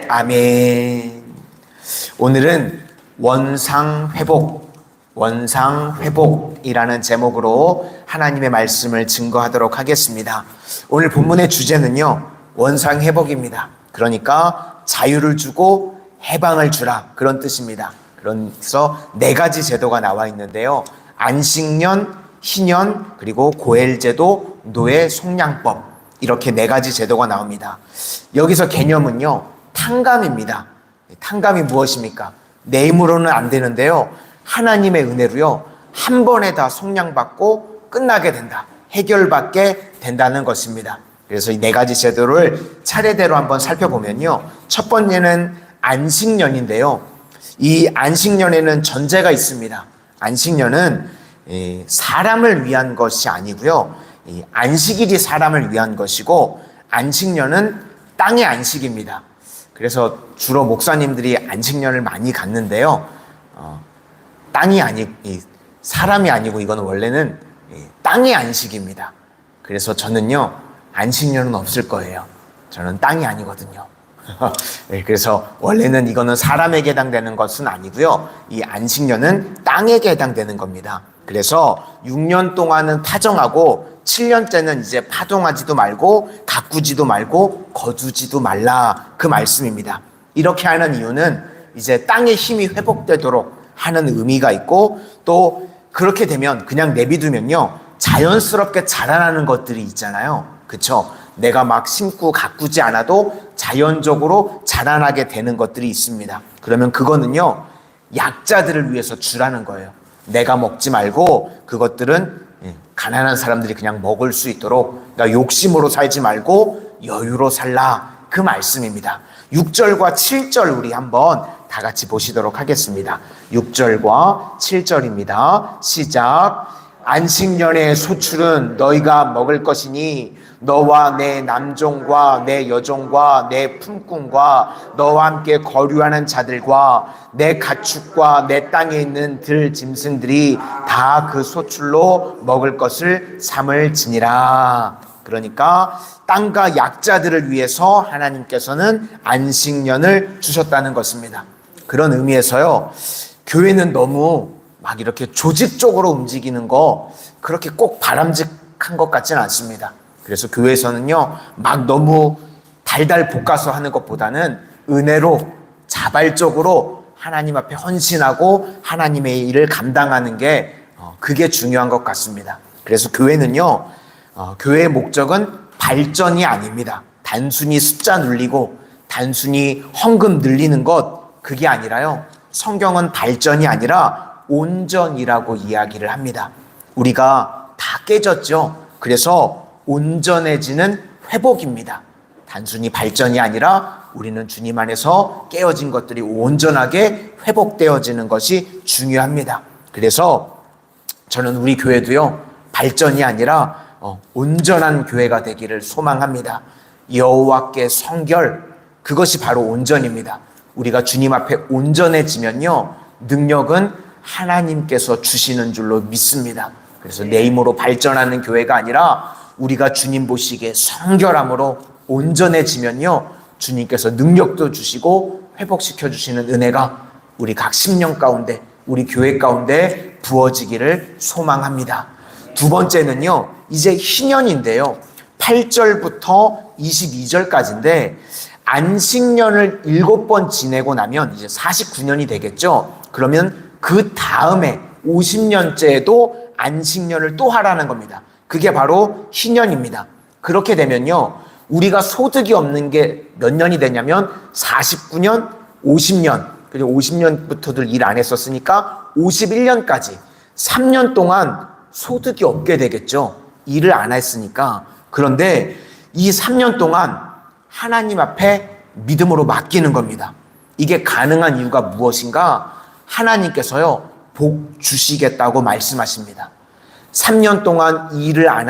아멘. 오늘은 원상회복이라는 제목으로 하나님의 말씀을 증거하도록 하겠습니다. 오늘 본문의 주제는요, 원상회복입니다. 그러니까 자유를 주고 해방을 주라, 그런 뜻입니다. 그래서 네 가지 제도가 나와 있는데요. 안식년, 희년, 그리고 고엘제도, 노예 속량법, 이렇게 네 가지 제도가 나옵니다. 여기서 개념은요, 탕감입니다. 탕감이 무엇입니까? 내 힘으로는 안 되는데요, 하나님의 은혜로요, 한 번에 다 속량받고 끝나게 된다, 해결받게 된다는 것입니다. 그래서 이 네 가지 제도를 차례대로 한번 살펴보면요, 첫 번째는 안식년인데요, 이 안식년에는 전제가 있습니다. 안식년은 사람을 위한 것이 아니고요, 안식일이 사람을 위한 것이고, 안식년은 땅의 안식입니다. 그래서 주로 목사님들이 안식년을 많이 갖는데요, 사람이 아니고 이건 원래는 땅의 안식입니다. 그래서 저는요, 안식년은 없을 거예요. 저는 땅이 아니거든요. 그래서 원래는 이거는 사람에게 해당되는 것은 아니고요, 이 안식년은 땅에게 해당되는 겁니다. 그래서 6년 동안은 타정하고 7년째는 이제 파종하지도 말고 가꾸지도 말고 거두지도 말라, 그 말씀입니다. 이렇게 하는 이유는 이제 땅의 힘이 회복되도록 하는 의미가 있고, 또 그렇게 되면 그냥 내비두면요, 자연스럽게 자라나는 것들이 있잖아요. 그렇죠? 내가 막 심고 가꾸지 않아도 자연적으로 자라나게 되는 것들이 있습니다. 그러면 그거는요, 약자들을 위해서 주라는 거예요. 내가 먹지 말고 그것들은 가난한 사람들이 그냥 먹을 수 있도록, 그러니까 욕심으로 살지 말고 여유로 살라, 그 말씀입니다. 6절과 7절 우리 한번 다 같이 보시도록 하겠습니다. 6절과 7절입니다. 시작. 안식년의 소출은 너희가 먹을 것이니 너와 내 남종과 내 여종과 내 품꾼과 너와 함께 거류하는 자들과 내 가축과 내 땅에 있는 들 짐승들이 다 그 소출로 먹을 것을 삼을지니라. 그러니까 땅과 약자들을 위해서 하나님께서는 안식년을 주셨다는 것입니다. 그런 의미에서요, 교회는 너무 막 이렇게 조직적으로 움직이는 거 그렇게 꼭 바람직한 것 같지는 않습니다. 그래서 교회에서는요, 막 너무 달달 볶아서 하는 것보다는 은혜로 자발적으로 하나님 앞에 헌신하고 하나님의 일을 감당하는 게 그게 중요한 것 같습니다. 그래서 교회는요, 교회의 목적은 발전이 아닙니다. 단순히 숫자 늘리고 단순히 헌금 늘리는 것, 그게 아니라요, 성경은 발전이 아니라 온전이라고 이야기를 합니다. 우리가 다 깨졌죠. 그래서 온전해지는 회복입니다. 단순히 발전이 아니라 우리는 주님 안에서 깨어진 것들이 온전하게 회복되어지는 것이 중요합니다. 그래서 저는 우리 교회도요, 발전이 아니라 온전한 교회가 되기를 소망합니다. 여호와께 성결, 그것이 바로 온전입니다. 우리가 주님 앞에 온전해지면요, 능력은 하나님께서 주시는 줄로 믿습니다. 그래서 내 힘으로 발전하는 교회가 아니라 우리가 주님 보시기에 성결함으로 온전해지면요, 주님께서 능력도 주시고 회복시켜 주시는 은혜가 우리 각 심령 가운데, 우리 교회 가운데 부어지기를 소망합니다. 두 번째는요, 이제 희년인데요, 8절부터 22절까지인데 안식년을 7번 지내고 나면 이제 49년이 되겠죠. 그러면 그 다음에 50년째에도 안식년을 또 하라는 겁니다. 그게 바로 희년입니다. 그렇게 되면요, 우리가 소득이 없는 게 몇 년이 되냐면 49년, 50년, 그리고 50년부터들 일 안 했었으니까 51년까지 3년 동안 소득이 없게 되겠죠. 일을 안 했으니까. 그런데 이 3년 동안 하나님 앞에 믿음으로 맡기는 겁니다. 이게 가능한 이유가 무엇인가? 하나님께서요, 복 주시겠다고 말씀하십니다. 3년 동안 일을 안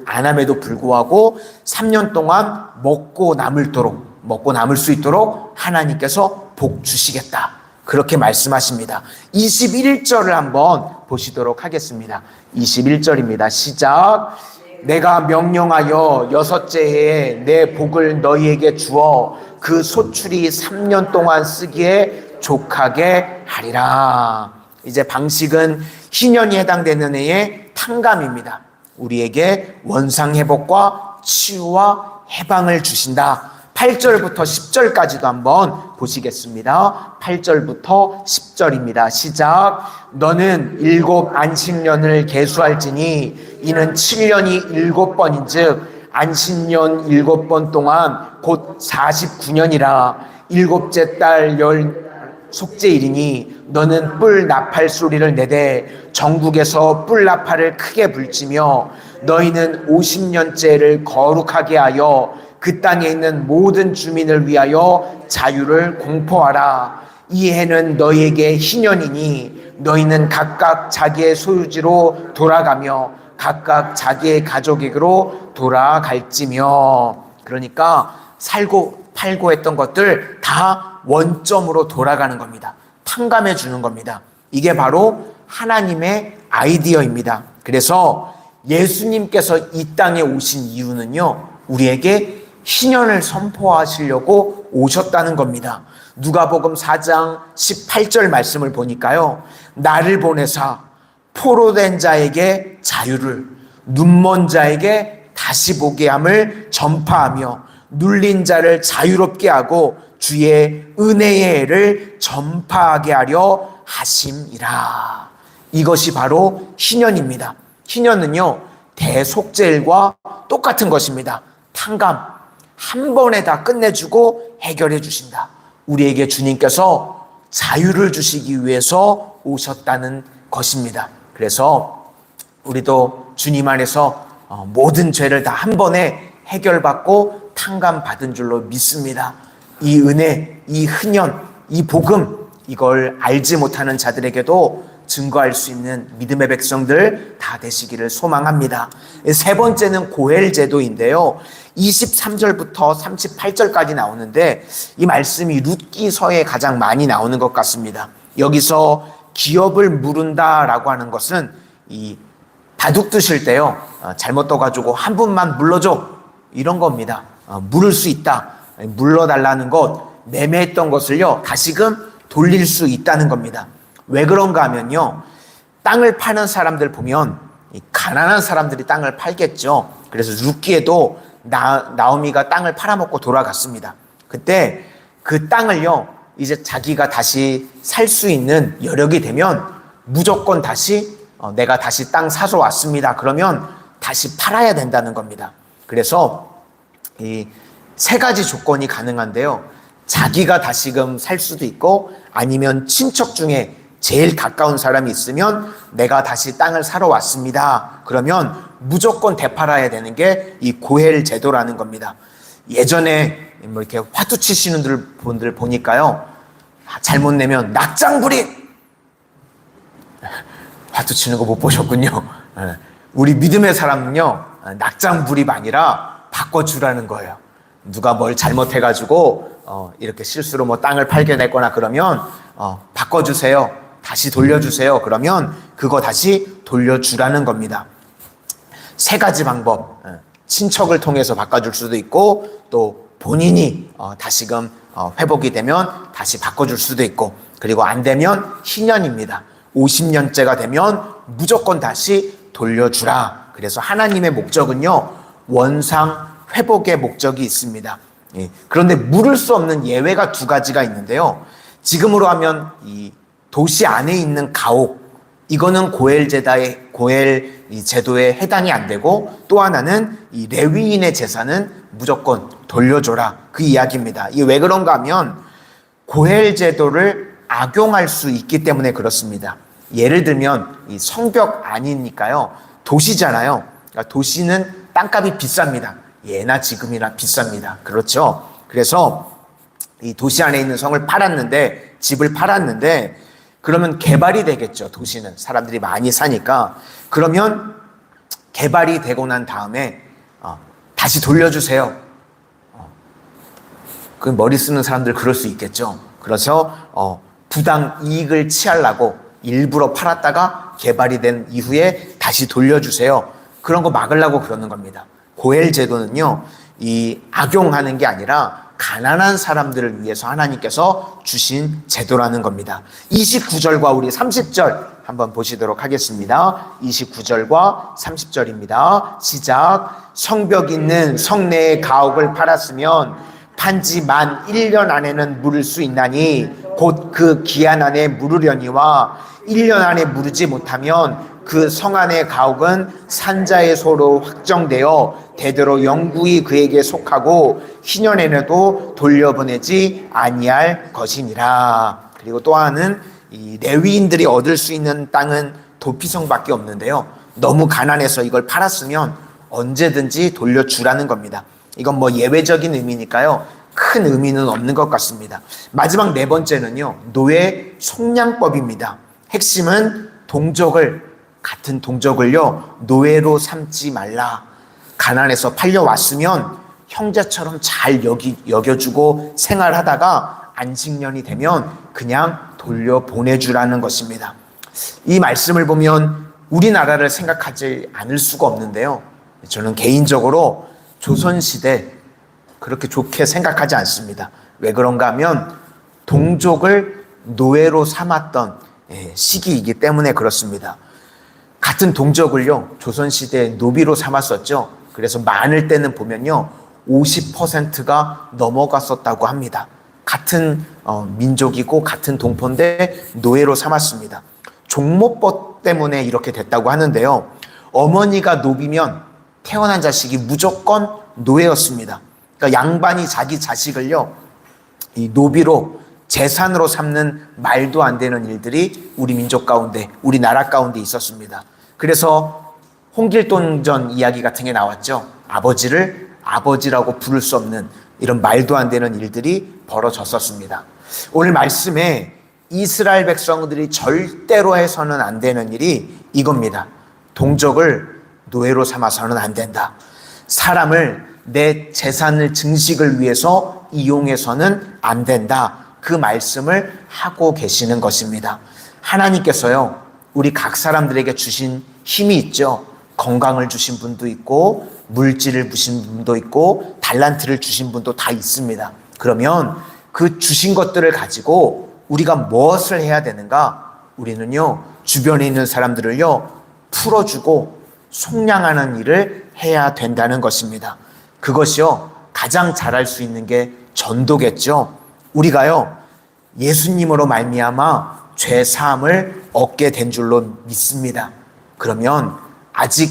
함에도 불구하고 3년 동안 먹고 남을 수 있도록 하나님께서 복 주시겠다, 그렇게 말씀하십니다. 21절을 한번 보시도록 하겠습니다. 21절입니다. 시작. 내가 명령하여 여섯째 해에 내 복을 너희에게 주어 그 소출이 3년 동안 쓰기에 족하게 하리라. 이제 방식은 희년이 해당되는 해의 탕감입니다. 우리에게 원상회복과 치유와 해방을 주신다. 8절부터 10절까지도 한번 보시겠습니다. 8절부터 10절입니다. 시작. 너는 7 안식년을 계수할지니 이는 7년이 7번인즉 안식년 7번 동안 곧 49년이라. 7째 달 열 속죄일이니 너는 뿔 나팔 소리를 내되 전국에서 뿔 나팔을 크게 불지며 너희는 50년째를 거룩하게 하여 그 땅에 있는 모든 주민을 위하여 자유를 공포하라. 이 해는 너희에게 희년이니 너희는 각각 자기의 소유지로 돌아가며 각각 자기의 가족에게로 돌아갈지며. 그러니까 살고 팔고 했던 것들 다 원점으로 돌아가는 겁니다. 탕감해 주는 겁니다. 이게 바로 하나님의 아이디어입니다. 그래서 예수님께서 이 땅에 오신 이유는요, 우리에게 희년을 선포하시려고 오셨다는 겁니다. 누가복음 4장 18절 말씀을 보니까요, 나를 보내사 포로된 자에게 자유를, 눈먼 자에게 다시 보게 함을 전파하며 눌린 자를 자유롭게 하고 주의 은혜의 해를 전파하게 하려 하심이라. 이것이 바로 희년입니다. 희년은요, 대속죄일과 똑같은 것입니다. 탕감, 한 번에 다 끝내주고 해결해 주신다. 우리에게 주님께서 자유를 주시기 위해서 오셨다는 것입니다. 그래서 우리도 주님 안에서 모든 죄를 다 한 번에 해결받고 탕감받은 줄로 믿습니다. 이 은혜, 이 흔연, 이 복음, 이걸 알지 못하는 자들에게도 증거할 수 있는 믿음의 백성들 다 되시기를 소망합니다. 세 번째는 고엘 제도인데요. 23절부터 38절까지 나오는데 이 말씀이 룻기서에 가장 많이 나오는 것 같습니다. 여기서 기업을 물은다라고 하는 것은 이 바둑 두실 때요, 잘못 떠가지고 한 분만 물러줘, 이런 겁니다. 물을 수 있다, 물러달라는 것, 매매했던 것을요 다시금 돌릴 수 있다는 겁니다. 왜 그런가 하면요, 땅을 파는 사람들 보면 가난한 사람들이 땅을 팔겠죠. 그래서 룻기에도 나오미가 땅을 팔아먹고 돌아갔습니다. 그때 그 땅을요 이제 자기가 다시 살 수 있는 여력이 되면 무조건 다시 내가 다시 땅 사서 왔습니다, 그러면 다시 팔아야 된다는 겁니다. 그래서 이 세 가지 조건이 가능한데요, 자기가 다시금 살 수도 있고, 아니면 친척 중에 제일 가까운 사람이 있으면 내가 다시 땅을 사러 왔습니다, 그러면 무조건 되팔아야 되는 게 이 고엘 제도라는 겁니다. 예전에 뭐 이렇게 화투 치시는 분들 보니까요, 잘못 내면 낙장불입, 화투 치는 거 못 보셨군요. 우리 믿음의 사람은요, 낙장불입 아니라 바꿔주라는 거예요. 누가 뭘 잘못해가지고 이렇게 실수로 뭐 땅을 팔게 됐거나 그러면 바꿔주세요, 다시 돌려주세요, 그러면 그거 다시 돌려주라는 겁니다. 세 가지 방법, 친척을 통해서 바꿔줄 수도 있고, 또 본인이 다시금 회복이 되면 다시 바꿔줄 수도 있고, 그리고 안 되면 희년입니다. 50년째가 되면 무조건 다시 돌려주라. 그래서 하나님의 목적은요, 원상 회복의 목적이 있습니다. 그런데 물을 수 없는 예외가 두 가지가 있는데요, 지금으로 하면 이 도시 안에 있는 가옥, 이거는 고엘 제도에 해당이 안 되고, 또 하나는 이 레위인의 재산은 무조건 돌려줘라, 그 이야기입니다. 이게 왜 그런가 하면 고엘 제도를 악용할 수 있기 때문에 그렇습니다. 예를 들면 이 성벽 아니니까요, 도시잖아요. 그러니까 도시는 땅값이 비쌉니다. 예나 지금이나 비쌉니다. 그렇죠? 그래서 이 도시 안에 있는 성을 팔았는데, 집을 팔았는데, 그러면 개발이 되겠죠. 도시는 사람들이 많이 사니까. 그러면 개발이 되고 난 다음에 다시 돌려주세요. 그 머리 쓰는 사람들 그럴 수 있겠죠. 그래서 부당 이익을 취하려고 일부러 팔았다가 개발이 된 이후에 다시 돌려주세요. 그런 거 막으려고 그러는 겁니다. 고엘 제도는요, 이 악용하는 게 아니라 가난한 사람들을 위해서 하나님께서 주신 제도라는 겁니다. 29절과 우리 30절 한번 보시도록 하겠습니다. 29절과 30절입니다. 시작. 성벽 있는 성내의 가옥을 팔았으면 판지 만 1년 안에는 물을 수 있나니 곧 그 기한 안에 물으려니와 1년 안에 물으지 못하면 그 성 안의 가옥은 산자의 소로 확정되어 대대로 영구히 그에게 속하고 희년에도 돌려보내지 아니할 것이니라. 그리고 또 하나는 이 레위인들이 얻을 수 있는 땅은 도피성밖에 없는데요, 너무 가난해서 이걸 팔았으면 언제든지 돌려주라는 겁니다. 이건 뭐 예외적인 의미니까요, 큰 의미는 없는 것 같습니다. 마지막 네 번째는요, 노예 속량법입니다. 핵심은 같은 동족을요, 노예로 삼지 말라. 가난해서 팔려왔으면 형제처럼 잘 여겨주고 생활하다가 안식년이 되면 그냥 돌려보내주라는 것입니다. 이 말씀을 보면 우리나라를 생각하지 않을 수가 없는데요, 저는 개인적으로 조선시대 그렇게 좋게 생각하지 않습니다. 왜 그런가 하면 동족을 노예로 삼았던 시기이기 때문에 그렇습니다. 같은 동족을요, 조선시대에 노비로 삼았었죠. 그래서 많을 때는 보면요, 50%가 넘어갔었다고 합니다. 같은 민족이고 같은 동포인데 노예로 삼았습니다. 종모법 때문에 이렇게 됐다고 하는데요, 어머니가 노비면 태어난 자식이 무조건 노예였습니다. 그러니까 양반이 자기 자식을요, 이 노비로 재산으로 삼는 말도 안 되는 일들이 우리 민족 가운데, 우리나라 가운데 있었습니다. 그래서 홍길동전 이야기 같은 게 나왔죠. 아버지를 아버지라고 부를 수 없는 이런 말도 안 되는 일들이 벌어졌었습니다. 오늘 말씀에 이스라엘 백성들이 절대로 해서는 안 되는 일이 이겁니다. 동족을 노예로 삼아서는 안 된다. 사람을 내 재산을 증식을 위해서 이용해서는 안 된다. 그 말씀을 하고 계시는 것입니다. 하나님께서요, 우리 각 사람들에게 주신 힘이 있죠. 건강을 주신 분도 있고 물질을 주신 분도 있고 달란트를 주신 분도 다 있습니다. 그러면 그 주신 것들을 가지고 우리가 무엇을 해야 되는가? 우리는요, 주변에 있는 사람들을요, 풀어주고 속량하는 일을 해야 된다는 것입니다. 그것이요, 가장 잘할 수 있는 게 전도겠죠. 우리가요, 예수님으로 말미암아 죄 사함을 얻게 된 줄로 믿습니다. 그러면 아직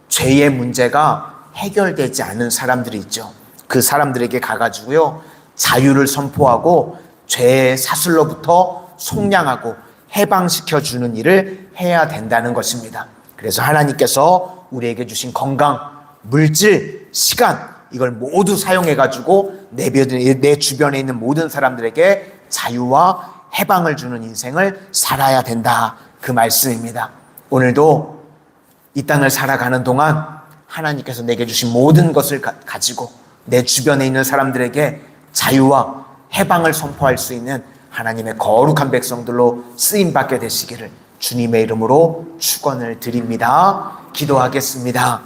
죄의 문제가 해결되지 않은 사람들이 있죠. 그 사람들에게 가가지고요, 자유를 선포하고 죄의 사슬로부터 속량하고 해방시켜주는 일을 해야 된다는 것입니다. 그래서 하나님께서 우리에게 주신 건강, 물질, 시간, 이걸 모두 사용해가지고 내 주변에 있는 모든 사람들에게 자유와 해방을 주는 인생을 살아야 된다. 그 말씀입니다. 오늘도 이 땅을 살아가는 동안 하나님께서 내게 주신 모든 것을 가지고 내 주변에 있는 사람들에게 자유와 해방을 선포할 수 있는 하나님의 거룩한 백성들로 쓰임받게 되시기를 주님의 이름으로 축원을 드립니다. 기도하겠습니다.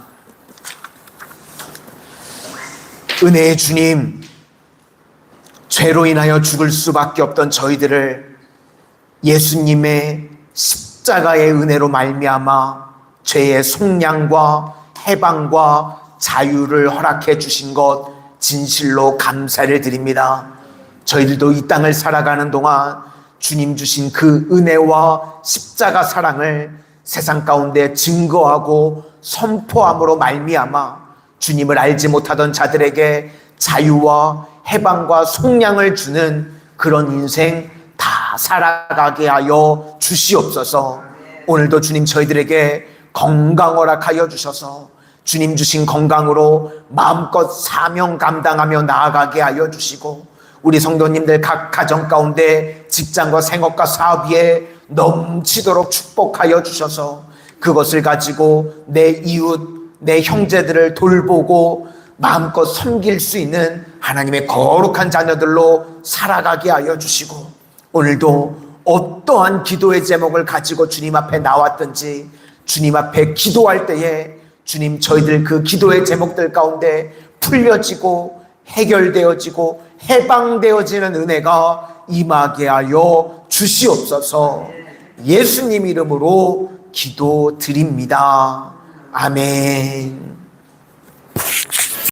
은혜의 주님, 죄로 인하여 죽을 수밖에 없던 저희들을 예수님의 십자가의 은혜로 말미암아 죄의 속량과 해방과 자유를 허락해 주신 것 진실로 감사를 드립니다. 저희들도 이 땅을 살아가는 동안 주님 주신 그 은혜와 십자가 사랑을 세상 가운데 증거하고 선포함으로 말미암아 주님을 알지 못하던 자들에게 자유와 해방과 속량을 주는 그런 인생 다 살아가게 하여 주시옵소서. 오늘도 주님 저희들에게 건강 허락하여 주셔서 주님 주신 건강으로 마음껏 사명 감당하며 나아가게 하여 주시고, 우리 성도님들 각 가정 가운데 직장과 생업과 사업 위에 넘치도록 축복하여 주셔서 그것을 가지고 내 이웃, 내 형제들을 돌보고 마음껏 섬길 수 있는 하나님의 거룩한 자녀들로 살아가게 하여 주시고, 오늘도 어떠한 기도의 제목을 가지고 주님 앞에 나왔든지 주님 앞에 기도할 때에 주님, 저희들 그 기도의 제목들 가운데 풀려지고 해결되어지고 해방되어지는 은혜가 임하게 하여 주시옵소서. 예수님 이름으로 기도드립니다. 아멘.